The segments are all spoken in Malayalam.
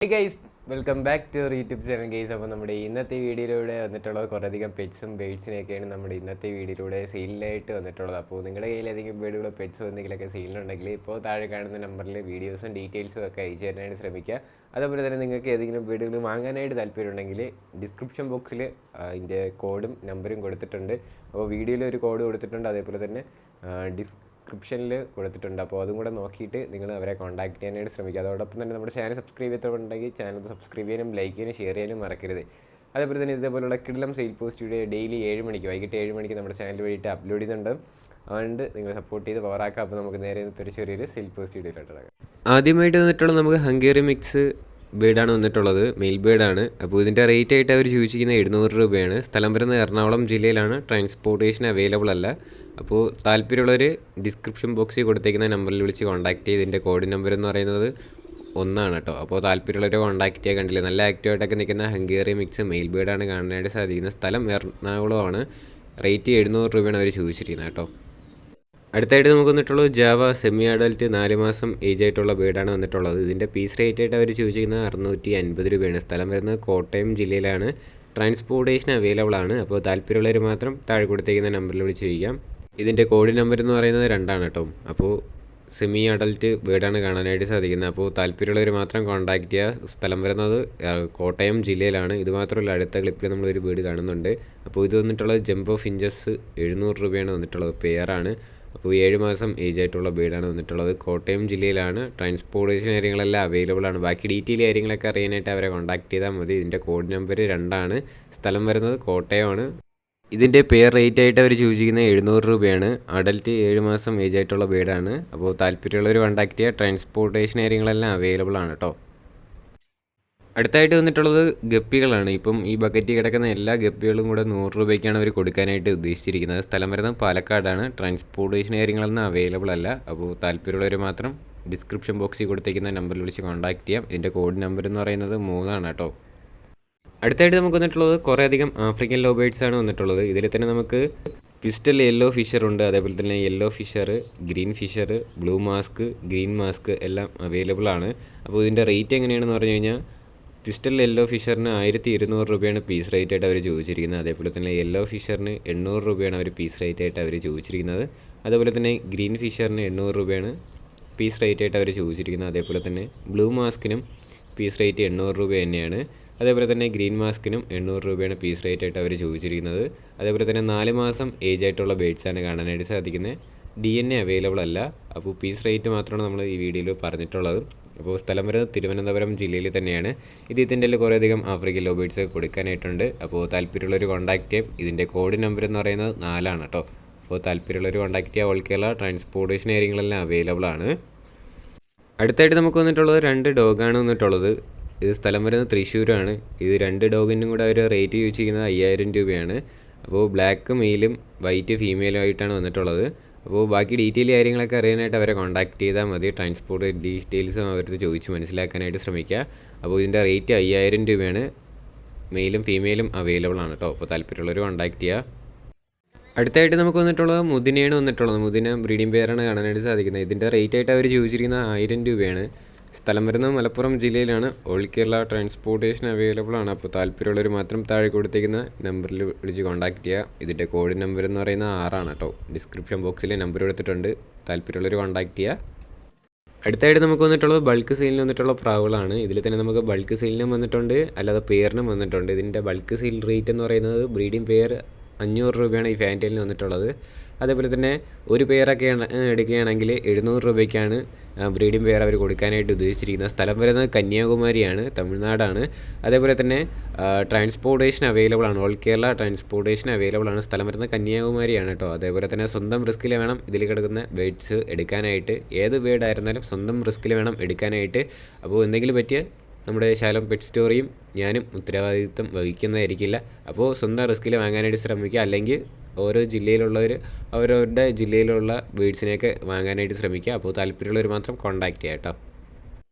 Hey guys, welcome back to our YouTube channel guys. അപ്പോൾ നമ്മുടെ ഇന്നത്തെ വീഡിയോയിലൂടെ വന്നിട്ടുള്ളത് കുറേയധികം പെറ്റ്സും ബേഡ്സിനെയൊക്കെയാണ് നമ്മുടെ ഇന്നത്തെ വീഡിയോയിലൂടെ സെയിലിനായിട്ട് വന്നിട്ടുള്ളത്. അപ്പോൾ നിങ്ങളുടെ കയ്യിൽ ഏതെങ്കിലും ബേഡുകളോ പെറ്റ്സോ എന്തെങ്കിലുമൊക്കെ സെയിലുണ്ടെങ്കിൽ ഇപ്പോൾ താഴെ കാണുന്ന നമ്പറിൽ വീഡിയോസും ഡീറ്റെയിൽസും ഒക്കെ അയച്ചു തരാനായിട്ട് ശ്രമിക്കുക. അതുപോലെ തന്നെ നിങ്ങൾക്ക് ഏതെങ്കിലും ബേഡുകൾ വാങ്ങാനായിട്ട് താല്പര്യമുണ്ടെങ്കിൽ ഡിസ്ക്രിപ്ഷൻ ബോക്സിൽ അതിൻ്റെ കോഡും നമ്പറും കൊടുത്തിട്ടുണ്ട്. അപ്പോൾ വീഡിയോയിൽ ഒരു കോഡ് കൊടുത്തിട്ടുണ്ട്, അതേപോലെ തന്നെ ഡിസ്ക്രിപ്ഷനിൽ കൊടുത്തിട്ടുണ്ട്. അപ്പോൾ അതും കൂടെ നോക്കിയിട്ട് നിങ്ങൾ അവരെ കോൺടാക്ട് ചെയ്യാനായിട്ട് ശ്രമിക്കുക. അതോടൊപ്പം തന്നെ നമ്മുടെ ചാനൽ സബ്സ്ക്രൈബ് ചെയ്തിട്ടുണ്ടെങ്കിൽ ചാനൽ സബ്സ്ക്രൈബ് ചെയ്യാനും ലൈക്ക് ചെയ്യാനും ഷെയർ ചെയ്യാനും മറക്കരുത്. അതേപോലെ തന്നെ ഇതേപോലുള്ള കിടിലം സെയിൽ പോസ്റ്റ് വീഡിയോ ഡെയിലി 7 മണിക്ക് വൈകിട്ട് 7 മണിക്ക് നമ്മുടെ ചാനൽ വഴിയിട്ട് അപ്ലോഡ് ചെയ്യുന്നുണ്ട്. അതുകൊണ്ട് നിങ്ങൾ സപ്പോർട്ട് ചെയ്ത് പവറാക്കാം. അപ്പോൾ നമുക്ക് നേരെ ഒരു ചെറിയൊരു സെയിൽ പോസ്റ്റ് വീഡിയോയിലോട്ട്. ആദ്യമായിട്ട് വന്നിട്ടുള്ള നമുക്ക് ഹംഗേറി മിക്സ് ബേഡാണ് വന്നിട്ടുള്ളത്, മെയിൽ ബേഡാണ്. അപ്പോൾ ഇതിൻ്റെ റേറ്റ് ആയിട്ട് അവർ ചോദിച്ചിരിക്കുന്നത് 700 രൂപയാണ്. സ്ഥലം വരുന്നത് എറണാകുളം ജില്ലയിലാണ്. ട്രാൻസ്പോർട്ടേഷൻ അവൈലബിൾ അല്ല. അപ്പോൾ താല്പര്യമുള്ളവർ ഡിസ്ക്രിപ്ഷൻ ബോക്സിൽ കൊടുത്തേക്കുന്ന നമ്പറിൽ വിളിച്ച് കോൺടാക്ട് ചെയ്ത് ഇതിൻ്റെ കോഡ് നമ്പർ എന്ന് പറയുന്നത് 1 കേട്ടോ. അപ്പോൾ താല്പര്യമുള്ളവരെ കോൺടാക്ട് ചെയ്യാൻ കണ്ടില്ല. നല്ല ആക്റ്റീവായിട്ടൊക്കെ നിൽക്കുന്ന ഹംഗേറി മിക്സ് മെയിൽ ബേഡാണ് കാണാനായിട്ട് സാധിക്കുന്നത്. സ്ഥലം എറണാകുളമാണ്. റേറ്റ് 700 രൂപയാണ് അവർ ചോദിച്ചിരിക്കുന്നത് കേട്ടോ. അടുത്തായിട്ട് നമുക്ക് വന്നിട്ടുള്ളത് ജാവ സെമി അഡൽറ്റ് 4 മാസം ഏജ് ആയിട്ടുള്ള ബേഡാണ് വന്നിട്ടുള്ളത്. ഇതിൻ്റെ പീസ് റേറ്റ് ആയിട്ട് അവർ ചോദിച്ചിരിക്കുന്നത് 650 രൂപയാണ്. സ്ഥലം വരുന്നത് കോട്ടയം ജില്ലയിലാണ്. ട്രാൻസ്പോർട്ടേഷൻ അവൈലബിൾ ആണ്. അപ്പോൾ താല്പര്യമുള്ളവർ മാത്രം താഴെ കൊടുത്തേക്കുന്ന നമ്പറിൽ വിളിച്ച് ചോദിക്കാം. ഇതിൻ്റെ കോഡ് നമ്പർ എന്ന് പറയുന്നത് 2 കേട്ടോ. അപ്പോൾ സെമി അഡൽറ്റ് ബേഡാണ് കാണാനായിട്ട് സാധിക്കുന്നത്. അപ്പോൾ താല്പര്യമുള്ളവർ മാത്രം കോൺടാക്ട് ചെയ്യുക. സ്ഥലം വരുന്നത് കോട്ടയം ജില്ലയിലാണ്. ഇത് മാത്രമല്ല, അടുത്ത ക്ലിപ്പിൽ നമ്മളൊരു ബേഡ് കാണുന്നുണ്ട്. അപ്പോൾ ഇത് വന്നിട്ടുള്ളത് ജംബോ ഫിഞ്ചസ് 700 രൂപയാണ് വന്നിട്ടുള്ളത്. പെയറാണ്. അപ്പോൾ 7 മാസം ഏജ് ആയിട്ടുള്ള ബേഡാണ് വന്നിട്ടുള്ളത്. കോട്ടയം ജില്ലയിലാണ്. ട്രാൻസ്പോർട്ടേഷൻ കാര്യങ്ങളെല്ലാം അവൈലബിൾ ആണ്. ബാക്കി ഡീറ്റെയിൽ കാര്യങ്ങളൊക്കെ അറിയാനായിട്ട് അവരെ കോൺടാക്ട് ചെയ്താൽ മതി. ഇതിൻ്റെ കോഡ് നമ്പർ 2. സ്ഥലം വരുന്നത് കോട്ടയമാണ്. ഇതിൻ്റെ പെയർ റേറ്റ് ആയിട്ട് അവർ ചോദിച്ചിരിക്കുന്നത് 700 രൂപയാണ്. അഡൽറ്റ് 7 മാസം ഏജ് ആയിട്ടുള്ള ബേഡാണ്. അപ്പോൾ താല്പര്യമുള്ളവർ കോൺടാക്ട് ചെയ്യുക. ട്രാൻസ്പോർട്ടേഷൻ കാര്യങ്ങളെല്ലാം അവൈലബിൾ ആണ് കേട്ടോ. അടുത്തായിട്ട് വന്നിട്ടുള്ളത് ഗപ്പികളാണ്. ഇപ്പം ഈ ബക്കറ്റിൽ കിടക്കുന്ന എല്ലാ ഗപ്പികളും കൂടെ 100 രൂപയ്ക്കാണ് അവർ കൊടുക്കാനായിട്ട് ഉദ്ദേശിച്ചിരിക്കുന്നത്. സ്ഥലം വരുന്നത് പാലക്കാടാണ്. ട്രാൻസ്പോർട്ടേഷൻ കാര്യങ്ങളൊന്നും അവൈലബിൾ അല്ല. അപ്പോൾ താല്പര്യമുള്ളവർ മാത്രം ഡിസ്ക്രിപ്ഷൻ ബോക്സിൽ കൊടുത്തേക്കുന്ന നമ്പറിൽ വിളിച്ച് കോൺടാക്ട് ചെയ്യാം. ഇതിൻ്റെ കോഡ് നമ്പർ എന്ന് പറയുന്നത് 3 കേട്ടോ. അടുത്തായിട്ട് നമുക്ക് വന്നിട്ടുള്ളത് കുറേയധികം ആഫ്രിക്കൻ ലോ ബേഡ്സ് ആണ് വന്നിട്ടുള്ളത്. ഇതിൽ തന്നെ നമുക്ക് പിസ്റ്റൽ യെല്ലോ ഫിഷർ ഉണ്ട്, അതേപോലെ തന്നെ yellow fisher, green fisher, blue mask, green mask എല്ലാം അവൈലബിൾ ആണ്. അപ്പോൾ ഇതിൻ്റെ റേറ്റ് എങ്ങനെയാണെന്ന് പറഞ്ഞു കഴിഞ്ഞാൽ പിസ്റ്റൽ യെല്ലോ ഫിഷറിന് 1200 രൂപയാണ് പീസ് റേറ്റ് ആയിട്ട് അവർ ചോദിച്ചിരിക്കുന്നത്. അതേപോലെ തന്നെ യെല്ലോ ഫിഷറിന് 800 രൂപയാണ് അവർ പീസ് റേറ്റ് ആയിട്ട് അവർ ചോദിച്ചിരിക്കുന്നത്. അതേപോലെ തന്നെ ഗ്രീൻ ഫിഷറിന് 800 രൂപയാണ് പീസ് റേറ്റ് ആയിട്ട് അവർ ചോദിച്ചിരിക്കുന്നത്. അതേപോലെ തന്നെ ബ്ലൂ മാസ്കിനും പീസ് റേറ്റ് 800 രൂപ തന്നെയാണ്. അതേപോലെ തന്നെ ഗ്രീൻ മാസ്കിനും 800 രൂപയാണ് പീസ് റേറ്റ് ആയിട്ട് അവർ ചോദിച്ചിരിക്കുന്നത്. അതേപോലെ തന്നെ 4 മാസം ഏജ് ആയിട്ടുള്ള ബേഡ്സാണ് കാണാനായിട്ട് സാധിക്കുന്നത്. DNA അവൈലബിൾ അല്ല. അപ്പോൾ പീസ് റേറ്റ് മാത്രമാണ് നമ്മൾ ഈ വീഡിയോയിൽ പറഞ്ഞിട്ടുള്ളത്. അപ്പോൾ സ്ഥലം വരുന്നത് തിരുവനന്തപുരം ജില്ലയിൽ തന്നെയാണ്. ഇതിൻ്റെ കുറേയധികം ആഫ്രിക്കൻ ലോ ബേഡ്സ് കൊടുക്കാനായിട്ടുണ്ട്. അപ്പോൾ താല്പര്യമുള്ളവർ കോൺടാക്ട് ചെയ്യും. ഇതിൻ്റെ കോഡ് നമ്പർ എന്ന് പറയുന്നത് 4 കേട്ടോ. അപ്പോൾ താല്പര്യമുള്ളവർ കോൺടാക്ട് ചെയ്യുക. ഓൾ കേരള ട്രാൻസ്പോർട്ടേഷൻ കാര്യങ്ങളെല്ലാം അവൈലബിൾ ആണ്. അടുത്തായിട്ട് നമുക്ക് വന്നിട്ടുള്ളത് 2 ഡോഗാണ് വന്നിട്ടുള്ളത്. ഇത് സ്ഥലം വരുന്നത് തൃശ്ശൂരാണ്. ഇത് 2 ഡോഗിനും കൂടെ അവർ റേറ്റ് ചോദിച്ചിരിക്കുന്നത് 5000 രൂപയാണ്. അപ്പോൾ ബ്ലാക്ക് മെയിലും വൈറ്റ് ഫീമെയിലും ആയിട്ടാണ് വന്നിട്ടുള്ളത്. അപ്പോൾ ബാക്കി ഡീറ്റെയിൽ കാര്യങ്ങളൊക്കെ അറിയാനായിട്ട് അവരെ കോൺടാക്ട് ചെയ്താൽ മതി. ട്രാൻസ്പോർട്ട് ഡീറ്റെയിൽസും അവർക്ക് ചോദിച്ച് മനസ്സിലാക്കാനായിട്ട് ശ്രമിക്കുക. അപ്പോൾ ഇതിൻ്റെ റേറ്റ് 5000 രൂപയാണ്. മെയിലും ഫീമെയിലും അവൈലബിൾ ആണ് കേട്ടോ. അപ്പോൾ താല്പര്യമുള്ളവർ കോൺടാക്ട് ചെയ്യുക. അടുത്തായിട്ട് നമുക്ക് വന്നിട്ടുള്ളത് മുദിനയാണ് വന്നിട്ടുള്ളത്. മുദിന ബ്രീഡിംഗ് പെയറാണ് കാണാനായിട്ട് സാധിക്കുന്നത്. ഇതിൻ്റെ റേറ്റ് ആയിട്ട് അവർ ചോദിച്ചിരിക്കുന്നത് 1000 രൂപയാണ്. സ്ഥലം വരുന്നത് മലപ്പുറം ജില്ലയിലാണ്. ഓൾ കേരള ട്രാൻസ്പോർട്ടേഷൻ അവൈലബിൾ ആണ്. അപ്പോൾ താല്പര്യമുള്ളവർ മാത്രം താഴെ കൊടുത്തേക്കുന്ന നമ്പറിൽ വിളിച്ച് കോൺടാക്ട് ചെയ്യുക. ഇതിൻ്റെ കോഡ് നമ്പർ എന്ന് പറയുന്നത് 6 കേട്ടോ. ഡിസ്ക്രിപ്ഷൻ ബോക്സിൽ നമ്പർ കൊടുത്തിട്ടുണ്ട്. താല്പര്യമുള്ളവർ കോൺടാക്ട് ചെയ്യുക. അടുത്തായിട്ട് നമുക്ക് വന്നിട്ടുള്ളത് ബൾക്ക് സെയിലിന് വന്നിട്ടുള്ള പ്രാവുകളാണ്. ഇതിൽ തന്നെ നമുക്ക് ബൾക്ക് സെയിലിനും വന്നിട്ടുണ്ട്, അല്ലാതെ പെയറിനും വന്നിട്ടുണ്ട്. ഇതിൻ്റെ ബൾക്ക് സെയിൽ റേറ്റ് എന്ന് പറയുന്നത് ബ്രീഡിംഗ് പെയർ 500 രൂപയാണ് ഈ ഫാൻറ്റൈലിന് വന്നിട്ടുള്ളത്. അതേപോലെ തന്നെ ഒരു പെയറൊക്കെ എടുക്കുകയാണെങ്കിൽ 700 രൂപയ്ക്കാണ് ബ്രീഡിംഗ് പെയർ അവർ കൊടുക്കാനായിട്ട് ഉദ്ദേശിച്ചിരിക്കുന്നത്. സ്ഥലം വരുന്നത് കന്യാകുമാരിയാണ്, തമിഴ്നാടാണ്. അതേപോലെ തന്നെ ട്രാൻസ്പോർട്ടേഷൻ അവൈലബിൾ ആണ്. ഓൾ കേരള ട്രാൻസ്പോർട്ടേഷൻ അവൈലബിൾ ആണ്. സ്ഥലം വരുന്നത് കന്യാകുമാരിയാണ് കേട്ടോ. അതേപോലെ തന്നെ സ്വന്തം റിസ്കിൽ വേണം ഇതിൽ കിടക്കുന്ന ബേഡ്സ് എടുക്കാനായിട്ട്. ഏത് ബേഡ് ആയിരുന്നാലും സ്വന്തം റിസ്കിൽ വേണം എടുക്കാനായിട്ട്. അപ്പോൾ എന്തെങ്കിലും പറ്റിയ നമ്മുടെ ശാലോം പെറ്റ് സ്റ്റോറിയും ഞാനും ഉത്തരവാദിത്വം വഹിക്കുന്നതായിരിക്കില്ല. അപ്പോൾ സ്വന്തം റിസ്കിൽ വാങ്ങാനായിട്ട് ശ്രമിക്കുക. അല്ലെങ്കിൽ ഓരോ ജില്ലയിലുള്ളവർ അവരവരുടെ ജില്ലയിലുള്ള ബേഡ്സിനെയൊക്കെ വാങ്ങാനായിട്ട് ശ്രമിക്കുക. അപ്പോൾ താല്പര്യമുള്ളവർ മാത്രം കോൺടാക്ട് ചെയ്യാം കേട്ടോ.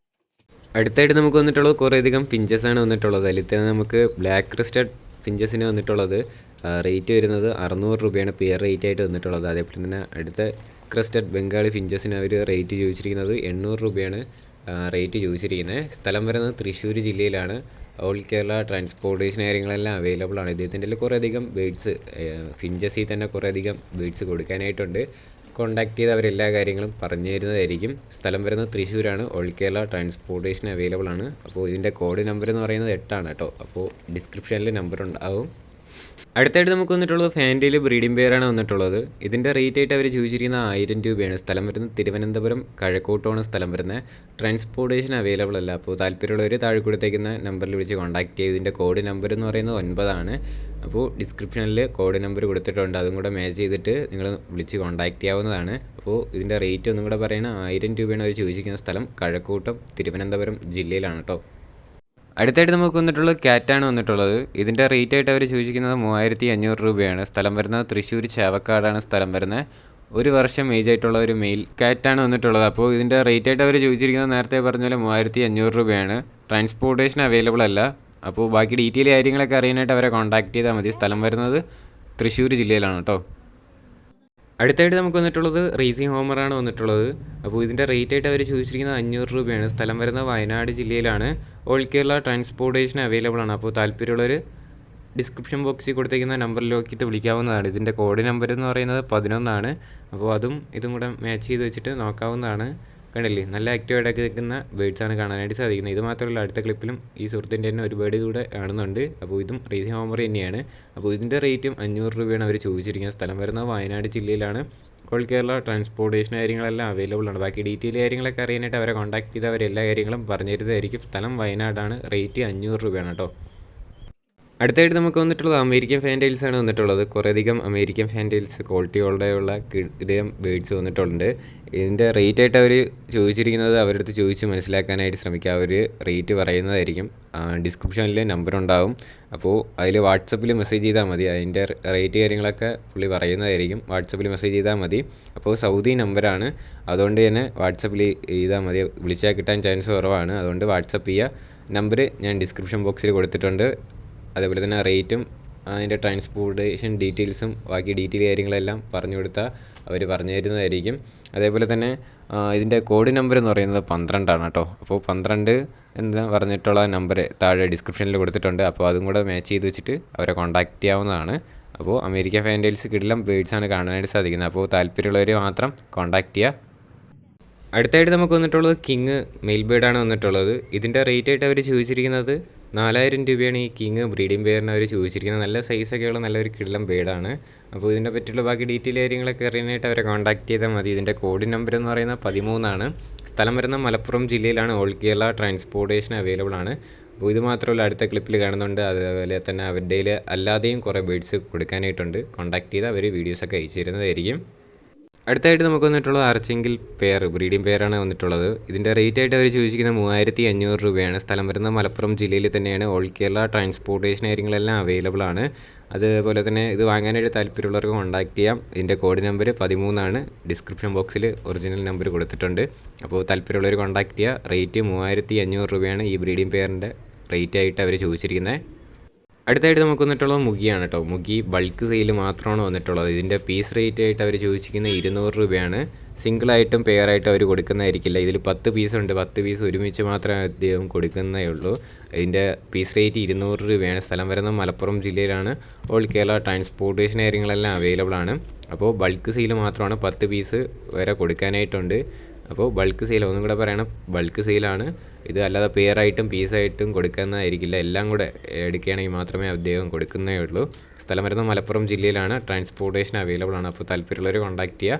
അടുത്തായിട്ട് നമുക്ക് വന്നിട്ടുള്ളത് കുറേയധികം ഫിഞ്ചസാണ് വന്നിട്ടുള്ളത്. അതിൽ തന്നെ നമുക്ക് ബ്ലാക്ക് ക്രിസ്റ്റഡ് ഫിഞ്ചസിന് വന്നിട്ടുള്ളത് റേറ്റ് വരുന്നത് 600 രൂപയാണ് പെയർ റേറ്റ് ആയിട്ട് വന്നിട്ടുള്ളത്. അതേപോലെ തന്നെ അടുത്ത ക്രസ്റ്റഡ് ബംഗാളി ഫിഞ്ചസിന് അവർ റേറ്റ് ചോദിച്ചിരിക്കുന്നത് 800 രൂപയാണ്. റേറ്റ് ചോദിച്ചിരിക്കുന്നത്. സ്ഥലം വരുന്നത് തൃശ്ശൂർ ജില്ലയിലാണ്. ഓൾ കേരള ട്രാൻസ്പോർട്ടേഷൻ കാര്യങ്ങളെല്ലാം അവൈലബിൾ ആണ്. ഇദ്ദേഹത്തിൻ്റെ കുറേയധികം ബേഡ്സ് ഫിഞ്ചസിൽ തന്നെ കുറേയധികം ബേഡ്സ് കൊടുക്കാനായിട്ടുണ്ട്. കോൺടാക്ട് ചെയ്ത് അവരെല്ലാ കാര്യങ്ങളും പറഞ്ഞു തരുന്നതായിരിക്കും. സ്ഥലം വരുന്നത് തൃശ്ശൂരാണ്. ഓൾ കേരള ട്രാൻസ്പോർട്ടേഷൻ അവൈലബിൾ ആണ്. അപ്പോൾ ഇതിൻ്റെ കോഡ് നമ്പർ എന്ന് പറയുന്നത് 8 കേട്ടോ. അപ്പോൾ ഡിസ്ക്രിപ്ഷനിൽ നമ്പർ ഉണ്ടാവും. അടുത്തായിട്ട് നമുക്ക് വന്നിട്ടുള്ളത് ഫാൻറ്റയിൽ ബ്രീഡിംഗ് പെയറാണ് വന്നിട്ടുള്ളത്. ഇതിൻ്റെ റേറ്റ് ആയിട്ട് അവർ ചോദിച്ചിരിക്കുന്ന 1000 രൂപയാണ്. സ്ഥലം വരുന്നത് തിരുവനന്തപുരം കഴക്കൂട്ടമാണ് സ്ഥലം വരുന്നത്. ട്രാൻസ്പോർട്ടേഷൻ അവൈലബിൾ അല്ല. അപ്പോൾ താല്പര്യമുള്ളവർ താഴെ കൊടുത്തേക്കുന്ന നമ്പറിൽ വിളിച്ച് കോൺടാക്ട് ചെയ്ത് ഇതിൻ്റെ കോഡ് നമ്പർ എന്ന് പറയുന്നത് 9 അപ്പോൾ ഡിസ്ക്രിപ്ഷനിൽ കോഡ് നമ്പർ കൊടുത്തിട്ടുണ്ട്. അതും കൂടെ മാച്ച് ചെയ്തിട്ട് നിങ്ങൾ വിളിച്ച് കോൺടാക്ട് ചെയ്യാവുന്നതാണ്. അപ്പോൾ ഇതിൻ്റെ റേറ്റ് ഒന്നും കൂടെ പറയുന്നത് 1000 രൂപയാണ് അവർ ചോദിച്ചിരിക്കുന്ന. സ്ഥലം കഴക്കൂട്ടം തിരുവനന്തപുരം ജില്ലയിലാണ് കേട്ടോ. അടുത്തായിട്ട് നമുക്ക് വന്നിട്ടുള്ളത് ക്യാറ്റാണ് വന്നിട്ടുള്ളത്. ഇതിൻ്റെ റേറ്റ് ആയിട്ട് അവർ ചോദിക്കുന്നത് 3500 രൂപയാണ്. സ്ഥലം വരുന്നത് തൃശ്ശൂർ ചാവക്കാടാണ് സ്ഥലം വരുന്നത്. 1 വർഷം ഏജ് ആയിട്ടുള്ള ഒരു മെയിൽ ക്യാറ്റാണ് വന്നിട്ടുള്ളത്. അപ്പോൾ ഇതിൻ്റെ റേറ്റ് ആയിട്ട് അവർ ചോദിച്ചിരിക്കുന്നത് നേരത്തെ പറഞ്ഞ പോലെ 3500 രൂപയാണ്. ട്രാൻസ്പോർട്ടേഷൻ അവൈലബിൾ അല്ല. അപ്പോൾ ബാക്കി ഡീറ്റെയിൽ കാര്യങ്ങളൊക്കെ അറിയാനായിട്ട് അവരെ കോൺടാക്ട് ചെയ്താൽ മതി. സ്ഥലം വരുന്നത് തൃശ്ശൂർ ജില്ലയിലാണ് കേട്ടോ. അടുത്തായിട്ട് നമുക്ക് വന്നിട്ടുള്ളത് റേസിംഗ് ഹോമറാണ് വന്നിട്ടുള്ളത്. അപ്പോൾ ഇതിൻ്റെ റേറ്റ് ആയിട്ട് അവർ ചോദിച്ചിരിക്കുന്നത് 500 രൂപയാണ്. സ്ഥലം വരുന്നത് വയനാട് ജില്ലയിലാണ്. ഓൾ കേരള ട്രാൻസ്പോർട്ടേഷൻ അവൈലബിൾ ആണ്. അപ്പോൾ താല്പര്യമുള്ളവർ ഡിസ്ക്രിപ്ഷൻ ബോക്സിൽ കൊടുത്തേക്കുന്ന നമ്പറിൽ നോക്കിയിട്ട് വിളിക്കാവുന്നതാണ്. ഇതിൻ്റെ കോഡ് നമ്പർ എന്ന് പറയുന്നത് 11. അപ്പോൾ ഇതും കൂടെ മാച്ച് ചെയ്ത് വെച്ചിട്ട് നോക്കാവുന്നതാണ്. കണ്ടില്ലേ, നല്ല ആക്റ്റീവായിട്ടൊക്കെ നിൽക്കുന്ന ബേഡ്സാണ് കാണാനായിട്ട് സാധിക്കുന്നത്. ഇത് മാത്രമല്ല, അടുത്ത ക്ലിപ്പിലും ഈ സുഹൃത്തിൻ്റെ തന്നെ ഒരു ബേഡ് കൂടെ കാണുന്നുണ്ട്. അപ്പോൾ ഇതും റേസിംഗ് ഹോമർ തന്നെയാണ്. അപ്പോൾ ഇതിൻ്റെ റേറ്റും 500 രൂപയാണ് അവർ ചോദിച്ചിരിക്കുന്നത്. സ്ഥലം വരുന്നത് വയനാട് ജില്ലയിലാണ്. ഓൾ കേരള ട്രാൻസ്പോർട്ടേഷൻ കാര്യങ്ങളെല്ലാം അവൈലബിൾ ആണ്. ബാക്കി ഡീറ്റെയിൽ കാര്യങ്ങളൊക്കെ അറിയാനായിട്ട് അവരെ കോൺടാക്ട് ചെയ്ത് അവരെല്ലാ കാര്യങ്ങളും പറഞ്ഞു തരുന്നതായിരിക്കും. സ്ഥലം വയനാടാണ്. റേറ്റ് 500 രൂപയാണ് കേട്ടോ. അടുത്തായിട്ട് നമുക്ക് വന്നിട്ടുള്ളത് അമേരിക്കൻ ഫാൻറ്റെയിൽസ് ആണ് വന്നിട്ടുള്ളത്. കുറേയധികം അമേരിക്കൻ ഫാൻറ്റെയിൽസ് ക്വാളിറ്റിയോടെയുള്ള ഇതേം ബേഡ്സ് വന്നിട്ടുണ്ട്. ഇതിൻ്റെ റേറ്റ് ആയിട്ട് അവർ ചോദിച്ചിരിക്കുന്നത് അവരുടെ അടുത്ത് ചോദിച്ച് മനസ്സിലാക്കാനായിട്ട് ശ്രമിക്കുക. അവർ റേറ്റ് പറയുന്നതായിരിക്കും. ഡിസ്ക്രിപ്ഷനിൽ നമ്പർ ഉണ്ടാവും. അപ്പോൾ അതിൽ വാട്സപ്പിൽ മെസ്സേജ് ചെയ്താൽ മതി. അതിൻ്റെ റേറ്റ് കാര്യങ്ങളൊക്കെ പുള്ളി പറയുന്നതായിരിക്കും. വാട്സപ്പിൽ മെസ്സേജ് ചെയ്താൽ മതി. അപ്പോൾ സൗദി നമ്പറാണ്. അതുകൊണ്ട് തന്നെ വാട്സപ്പിൽ ചെയ്താൽ മതി. വിളിച്ചാൽ കിട്ടാൻ ചാൻസ് കുറവാണ്. അതുകൊണ്ട് വാട്സപ്പ് ചെയ്യുക. നമ്പർ ഞാൻ ഡിസ്ക്രിപ്ഷൻ ബോക്സിൽ കൊടുത്തിട്ടുണ്ട്. അതേപോലെ തന്നെ റേറ്റും അതിൻ്റെ ട്രാൻസ്പോർട്ടേഷൻ ഡീറ്റെയിൽസും ബാക്കി ഡീറ്റെയിൽ കാര്യങ്ങളെല്ലാം പറഞ്ഞു കൊടുത്താൽ അവർ പറഞ്ഞു തരുന്നതായിരിക്കും. അതേപോലെ തന്നെ ഇതിൻ്റെ കോഡ് നമ്പർ എന്ന് പറയുന്നത് 12 കേട്ടോ. അപ്പോൾ 12 എന്ന് പറഞ്ഞിട്ടുള്ള നമ്പർ താഴെ ഡിസ്ക്രിപ്ഷനിൽ കൊടുത്തിട്ടുണ്ട്. അപ്പോൾ അതും കൂടെ മാച്ച് ചെയ്ത് വെച്ചിട്ട് അവരെ കോൺടാക്ട് ചെയ്യാവുന്നതാണ്. അപ്പോൾ അമേരിക്ക ഫാൻറ്റെയിൽസ് കിടിലം ബേഡ്സാണ് കാണാനായിട്ട് സാധിക്കുന്നത്. അപ്പോൾ താല്പര്യമുള്ളവർ മാത്രം കോൺടാക്ട് ചെയ്യുക. അടുത്തായിട്ട് നമുക്ക് വന്നിട്ടുള്ളത് കിങ് മെയിൽ ബേഡാണ് വന്നിട്ടുള്ളത്. ഇതിൻ്റെ റേറ്റ് ആയിട്ട് അവർ ചോദിച്ചിരിക്കുന്നത് 4000 രൂപയാണ്. ഈ കിങ് ബ്രീഡിംഗ് പെയറിന് അവർ ചോദിച്ചിരിക്കുന്നത്. നല്ല സൈസൊക്കെയുള്ള നല്ലൊരു കിടിലം ബേഡാണ്. അപ്പോൾ ഇതിനെ പറ്റിയുള്ള ബാക്കി ഡീറ്റെയിൽ കാര്യങ്ങളൊക്കെ അറിയാനായിട്ട് അവരെ കോൺടാക്ട് ചെയ്താൽ മതി. ഇതിൻ്റെ കോഡ് നമ്പർ എന്ന് പറയുന്നത് 13. സ്ഥലം വരുന്ന മലപ്പുറം ജില്ലയിലാണ്. ഓൾ കേരള ട്രാൻസ്പോർട്ടേഷൻ അവൈലബിൾ ആണ്. അപ്പോൾ ഇത് മാത്രമല്ല, അടുത്ത ക്ലിപ്പിൽ കാണുന്നുണ്ട്. അതുപോലെ തന്നെ അവരുടെ അല്ലാതെയും കുറേ ബേഡ്സ് കൊടുക്കാനായിട്ടുണ്ട്. കോൺടാക്ട് ചെയ്ത് അവർ വീഡിയോസൊക്കെ അയച്ചു തരുന്നതായിരിക്കും. അടുത്തായിട്ട് നമുക്ക് വന്നിട്ടുള്ളത് അർച്ചെങ്കിൽ പെയർ ബ്രീഡിംഗ് പെയറാണ് വന്നിട്ടുള്ളത്. ഇതിൻ്റെ റേറ്റ് ആയിട്ട് അവർ ചോദിച്ചിരിക്കുന്നത് 3500 രൂപയാണ്. സ്ഥലം വരുന്നത് മലപ്പുറം ജില്ലയിൽ തന്നെയാണ്. ഓൾ കേരള ട്രാൻസ്പോർട്ടേഷൻ കാര്യങ്ങളെല്ലാം അവൈലബിൾ ആണ്. അതുപോലെ തന്നെ ഇത് വാങ്ങാനായിട്ട് താല്പര്യമുള്ളവർക്ക് കോൺടാക്ട് ചെയ്യാം. ഇതിൻ്റെ കോഡ് നമ്പർ 13. ഡിസ്ക്രിപ്ഷൻ ബോക്സിൽ ഒറിജിനൽ നമ്പർ കൊടുത്തിട്ടുണ്ട്. അപ്പോൾ താല്പര്യമുള്ളവർ കോൺടാക്ട് ചെയ്യുക. റേറ്റ് 3500 രൂപയാണ് ഈ ബ്രീഡിംഗ് പെയറിൻ്റെ റേറ്റ് ആയിട്ട് അവർ ചോദിച്ചിരിക്കുന്നത്. അടുത്തായിട്ട് നമുക്ക് വന്നിട്ടുള്ളത് മുഗിയാണ് കേട്ടോ. മുഗി ബൾക്ക് സെയിൽ മാത്രമാണ് വന്നിട്ടുള്ളത്. ഇതിൻ്റെ പീസ് റേറ്റ് ആയിട്ട് അവർ ചോദിച്ചിരിക്കുന്നത് 200 രൂപയാണ്. സിംഗിളായിട്ടും പെയറായിട്ടും അവർ കൊടുക്കുന്നതായിരിക്കില്ല. ഇതിൽ 10 പീസുണ്ട്. 10 പീസ് ഒരുമിച്ച് മാത്രമേ അദ്ദേഹം കൊടുക്കുന്നേ ഉള്ളൂ. ഇതിൻ്റെ പീസ് റേറ്റ് 200 രൂപയാണ്. സ്ഥലം വരുന്നത് മലപ്പുറം ജില്ലയിലാണ്. ഓൾ കേരള ട്രാൻസ്പോർട്ടേഷൻ കാര്യങ്ങളെല്ലാം അവൈലബിൾ ആണ്. അപ്പോൾ ബൾക്ക് സെയിൽ മാത്രമാണ്. 10 പീസ് വരെ കൊടുക്കാനായിട്ടുണ്ട്. അപ്പോൾ ബൾക്ക് സെയിൽ ഒന്നും കൂടെ പറയണം, ബൾക്ക് സെയിലാണ് ഇത്. അല്ലാതെ പെയറായിട്ടും പീസായിട്ടും കൊടുക്കുന്നതായിരിക്കില്ല. എല്ലാം കൂടെ എടുക്കുകയാണെങ്കിൽ മാത്രമേ അദ്ദേഹം കൊടുക്കുന്നേ ഉള്ളൂ. സ്ഥലം വരുന്നത് മലപ്പുറം ജില്ലയിലാണ്. ട്രാൻസ്പോർട്ടേഷൻ അവൈലബിൾ ആണ്. അപ്പോൾ താല്പര്യമുള്ളവർ കോൺടാക്ട് ചെയ്യുക.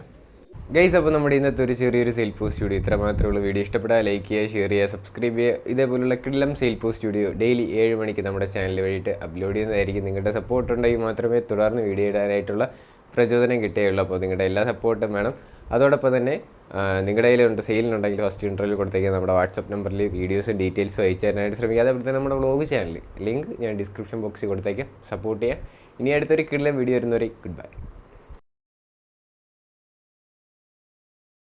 ഗൈസ്, അപ്പോൾ നമ്മുടെ ഇന്നത്തെ ഒരു ചെറിയൊരു സെയിൽ പോസ്റ്റ് സ്റ്റുഡിയോ ഇത്ര മാത്രമേ ഉള്ളൂ. വീഡിയോ ഇഷ്ടപ്പെട്ടാൽ ലൈക്ക് ചെയ്യുക, ഷെയർ ചെയ്യുക, സബ്സ്ക്രൈബ് ചെയ്യുക. ഇതേപോലുള്ള കിടിലം സെയിൽ പോസ്റ്റ് സ്റ്റുഡിയോ ഡെയിലി 7 മണിക്ക് നമ്മുടെ ചാനൽ വഴിയിട്ട് അപ്ലോഡ് ചെയ്യുന്നതായിരിക്കും. നിങ്ങളുടെ സപ്പോർട്ട് ഉണ്ടെങ്കിൽ മാത്രമേ തുടർന്ന് വീഡിയോ ഇടാനായിട്ടുള്ള പ്രചോദനം കിട്ടുകയുള്ളൂ. അപ്പോൾ നിങ്ങളുടെ എല്ലാ സപ്പോർട്ടും വേണം. അതോടൊപ്പം തന്നെ നിങ്ങളുടെ കയ്യിലുണ്ട് സെയിലിനുണ്ടെങ്കിൽ ഫസ്റ്റ് ഇൻ്റർവ്യൂ കൊടുത്തേക്ക് നമ്മുടെ വാട്സപ്പ് നമ്പറിൽ വീഡിയോസും ഡീറ്റെയിൽസും അയച്ചു തരാനായിട്ട് ശ്രമിക്കുക. അതേപോലെ തന്നെ നമ്മുടെ വ്ളോഗ് ചാനൽ ലിങ്ക് ഞാൻ ഡിസ്ക്രിപ്ഷൻ ബോക്സിൽ കൊടുത്തേക്കാം. സപ്പോർട്ട് ചെയ്യുക. ഇനി അടുത്തൊരു കിടിലം വീഡിയോ വരുന്നവരെ ഗുഡ് ബൈ.